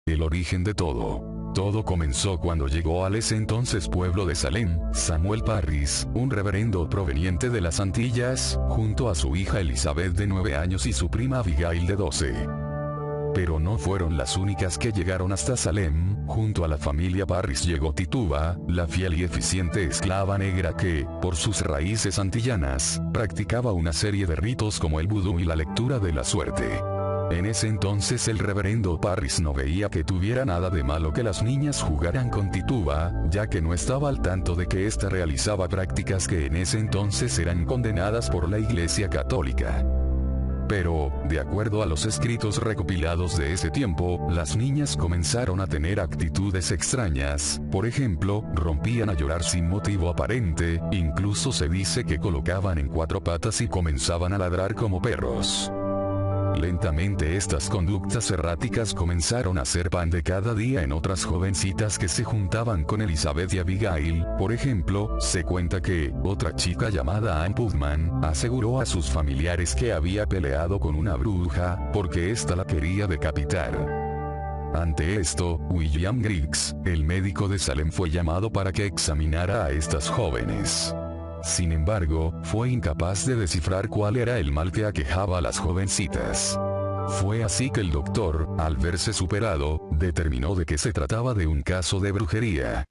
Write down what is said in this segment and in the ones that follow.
El origen de todo. Todo comenzó cuando llegó al ese entonces pueblo de Salem, Samuel Parris, un reverendo proveniente de las Antillas, junto a su hija Elizabeth de 9 años y su prima Abigail de 12. Pero no fueron las únicas que llegaron hasta Salem. Junto a la familia Parris llegó Tituba, la fiel y eficiente esclava negra que, por sus raíces antillanas, practicaba una serie de ritos como el vudú y la lectura de la suerte. En ese entonces el reverendo Parris no veía que tuviera nada de malo que las niñas jugaran con Tituba, ya que no estaba al tanto de que ésta realizaba prácticas que en ese entonces eran condenadas por la Iglesia Católica. Pero, de acuerdo a los escritos recopilados de ese tiempo, las niñas comenzaron a tener actitudes extrañas. Por ejemplo, rompían a llorar sin motivo aparente, incluso se dice que colocaban en 4 patas y comenzaban a ladrar como perros. Lentamente estas conductas erráticas comenzaron a ser pan de cada día en otras jovencitas que se juntaban con Elizabeth y Abigail. Por ejemplo, se cuenta que, otra chica llamada Ann Putman, aseguró a sus familiares que había peleado con una bruja, porque ésta la quería decapitar. Ante esto, William Griggs, el médico de Salem, fue llamado para que examinara a estas jóvenes. Sin embargo, fue incapaz de descifrar cuál era el mal que aquejaba a las jovencitas. Fue así que el doctor, al verse superado, determinó de que se trataba de un caso de brujería.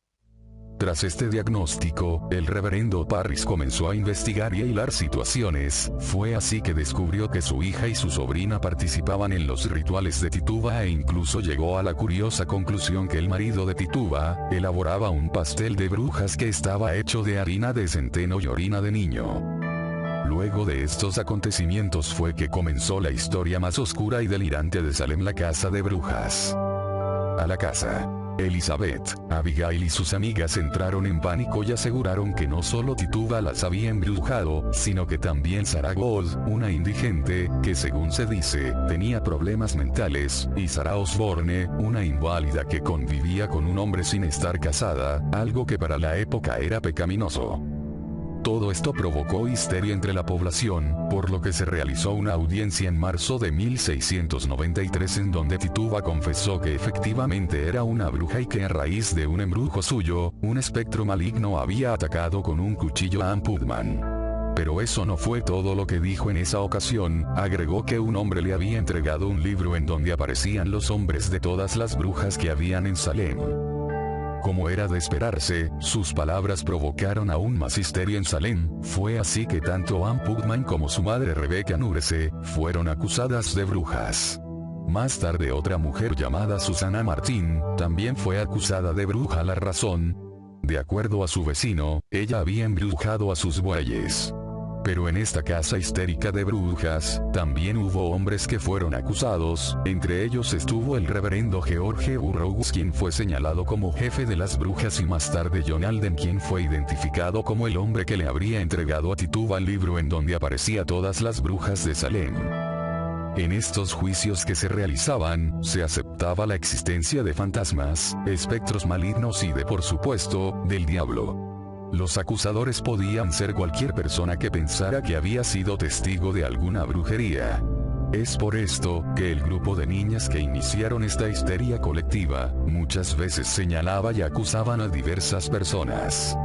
Tras este diagnóstico, el reverendo Parris comenzó a investigar y a hilar situaciones. Fue así que descubrió que su hija y su sobrina participaban en los rituales de Tituba e incluso llegó a la curiosa conclusión que el marido de Tituba elaboraba un pastel de brujas que estaba hecho de harina de centeno y orina de niño. Luego de estos acontecimientos fue que comenzó la historia más oscura y delirante de Salem, la casa de brujas. A la casa, Elizabeth, Abigail y sus amigas entraron en pánico y aseguraron que no solo Tituba las había embrujado, sino que también Sarah Gold, una indigente, que según se dice, tenía problemas mentales, y Sarah Osborne, una inválida que convivía con un hombre sin estar casada, algo que para la época era pecaminoso. Todo esto provocó histeria entre la población, por lo que se realizó una audiencia en marzo de 1693 en donde Tituba confesó que efectivamente era una bruja y que a raíz de un embrujo suyo, un espectro maligno había atacado con un cuchillo a Ann Putman. Pero eso no fue todo lo que dijo en esa ocasión. Agregó que un hombre le había entregado un libro en donde aparecían los nombres de todas las brujas que habían en Salem. Como era de esperarse, sus palabras provocaron aún más histeria en Salem. Fue así que tanto Ann Putman como su madre Rebecca Nurse fueron acusadas de brujas. Más tarde otra mujer llamada Susana Martín también fue acusada de bruja. La razón: de acuerdo a su vecino, ella había embrujado a sus bueyes. Pero en esta casa histérica de brujas, también hubo hombres que fueron acusados. Entre ellos estuvo el reverendo George Burroughs, quien fue señalado como jefe de las brujas, y más tarde John Alden, quien fue identificado como el hombre que le habría entregado a Tituba el libro en donde aparecía todas las brujas de Salem. En estos juicios que se realizaban, se aceptaba la existencia de fantasmas, espectros malignos y por supuesto, del diablo. Los acusadores podían ser cualquier persona que pensara que había sido testigo de alguna brujería. Es por esto que el grupo de niñas que iniciaron esta histeria colectiva, muchas veces señalaba y acusaban a diversas personas.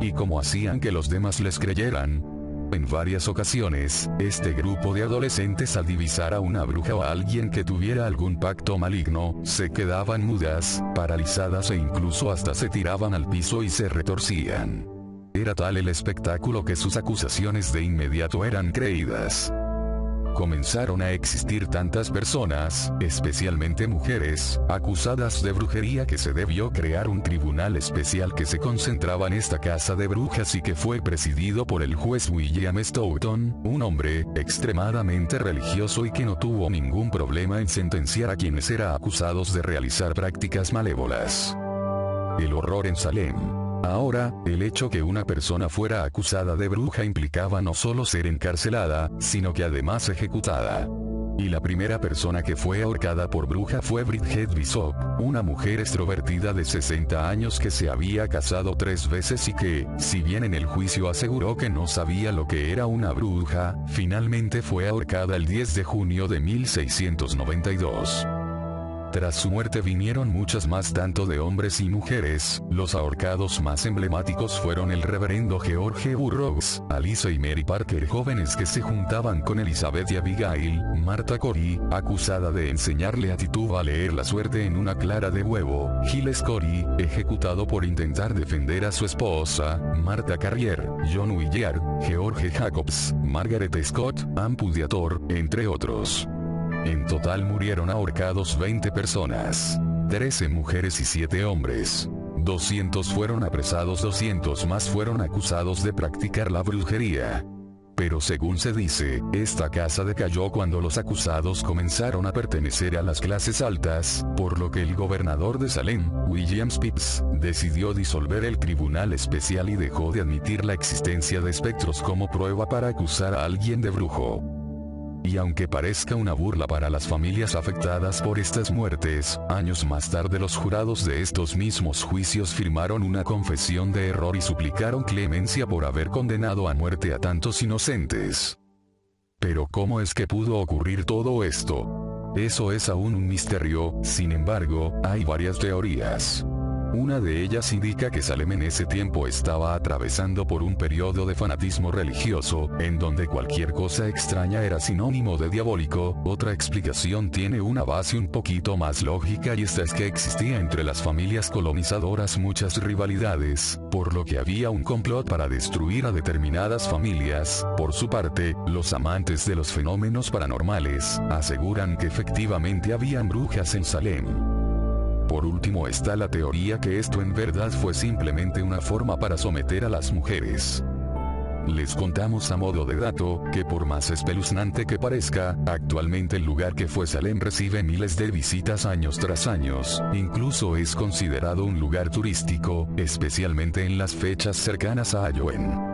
Y como hacían que los demás les creyeran, en varias ocasiones, este grupo de adolescentes, al divisar a una bruja o a alguien que tuviera algún pacto maligno, se quedaban mudas, paralizadas e incluso hasta se tiraban al piso y se retorcían. Era tal el espectáculo que sus acusaciones de inmediato eran creídas. Comenzaron a existir tantas personas, especialmente mujeres, acusadas de brujería, que se debió crear un tribunal especial que se concentraba en esta casa de brujas y que fue presidido por el juez William Stoughton, un hombre extremadamente religioso y que no tuvo ningún problema en sentenciar a quienes eran acusados de realizar prácticas malévolas. El horror en Salem. Ahora, el hecho que una persona fuera acusada de bruja implicaba no solo ser encarcelada, sino que además ejecutada. Y la primera persona que fue ahorcada por bruja fue Bridget Bishop, una mujer extrovertida de 60 años que se había casado 3 veces y que, si bien en el juicio aseguró que no sabía lo que era una bruja, finalmente fue ahorcada el 10 de junio de 1692. Tras su muerte vinieron muchas más, tanto de hombres y mujeres. Los ahorcados más emblemáticos fueron el reverendo George Burroughs, Alice y Mary Parker, jóvenes que se juntaban con Elizabeth y Abigail. Martha Corey, acusada de enseñarle a Tituba a leer la suerte en una clara de huevo. Giles Corey, ejecutado por intentar defender a su esposa. Martha Carrier, John Willard, George Jacobs, Margaret Scott, Ann Puldiator, entre otros. En total murieron ahorcados 20 personas. 13 mujeres y 7 hombres. 200 fueron apresados, 200 más fueron acusados de practicar la brujería. Pero según se dice, esta casa decayó cuando los acusados comenzaron a pertenecer a las clases altas, por lo que el gobernador de Salem, William Spitz, decidió disolver el tribunal especial y dejó de admitir la existencia de espectros como prueba para acusar a alguien de brujo. Y aunque parezca una burla para las familias afectadas por estas muertes, años más tarde los jurados de estos mismos juicios firmaron una confesión de error y suplicaron clemencia por haber condenado a muerte a tantos inocentes. Pero ¿cómo es que pudo ocurrir todo esto? Eso es aún un misterio. Sin embargo, hay varias teorías. Una de ellas indica que Salem en ese tiempo estaba atravesando por un periodo de fanatismo religioso, en donde cualquier cosa extraña era sinónimo de diabólico. Otra explicación tiene una base un poquito más lógica, y esta es que existía entre las familias colonizadoras muchas rivalidades, por lo que había un complot para destruir a determinadas familias. Por su parte, los amantes de los fenómenos paranormales aseguran que efectivamente habían brujas en Salem. Por último está la teoría que esto en verdad fue simplemente una forma para someter a las mujeres. Les contamos a modo de dato, que por más espeluznante que parezca, actualmente el lugar que fue Salem recibe miles de visitas años tras años, incluso es considerado un lugar turístico, especialmente en las fechas cercanas a Halloween.